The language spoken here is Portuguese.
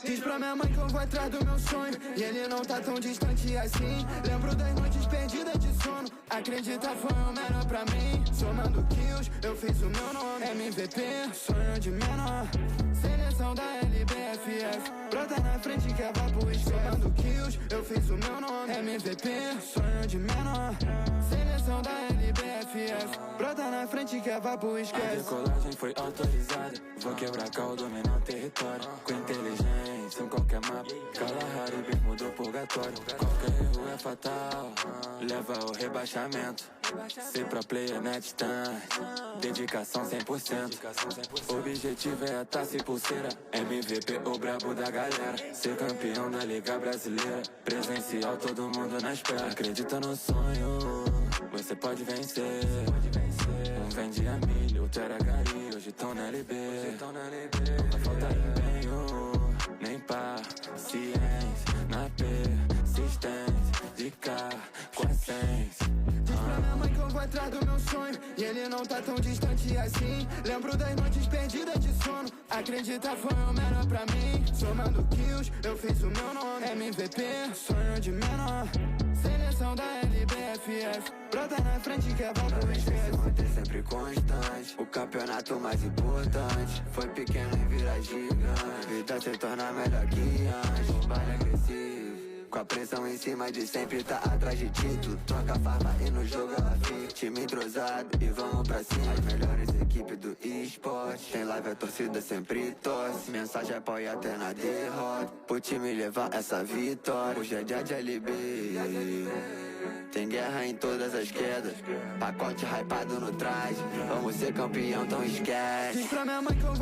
Diz pra minha mãe que eu vou atrás do meu sonho e ele não tá tão distante assim. Lembro das noites perdidas de sono. Acredita, foi o melhor pra mim. Somando kills, eu fiz o meu nome. MVP, sonho de menor. Seleção da LBFF. Brota na frente que vai pro esquece. Somando kills, eu fiz o meu nome. MVP, sonho de menor. Seleção da LBFF. Brota na frente que vai pro esquece. A decolagem foi autorizada. Vou quebrar caldo, dominar o território. Com inteligência, em qualquer mapa. Kalahari, bermuda ou purgatório. Qualquer erro é fatal, leva ao rebaixamento. Ser pra player na distância, dedicação 100%. Objetivo é a taça e pulseira. MVP, o brabo da galera. Ser campeão da Liga Brasileira. Presencial, todo mundo na espera. Acredita no sonho, você pode vencer. Um vende a milho, outro era gari. Hoje tão na LB. Nunca falta empenho, nem paciência. Na persistência, de cá com a essência. Diz pra minha mãe que eu vou atrás do meu sonho e ele não tá tão distante assim. Lembro das noites perdidas de sono. Acredita, foi o melhor pra mim. Somando kills, eu fiz o meu nome. MVP, sonho de menor. Seleção da LBFF. Brota na frente que é bom pro esquece. Manter sempre constante. O campeonato mais importante. Foi pequeno e vira gigante. Vida se torna melhor que antes. O baile agressivo, com a pressão em cima de sempre tá atrás de título. Troca farma e no jogo ela fica. Time entrosado e vamos pra cima. As melhores equipes do esporte. Tem live, a torcida sempre torce. Mensagem apoia até na derrota. Pro time levar essa vitória. Hoje é dia de LB. Tem guerra em todas as quedas. Pacote hypado no traje. Vamos ser campeão, então esquece. Diz pra minha mãe que eu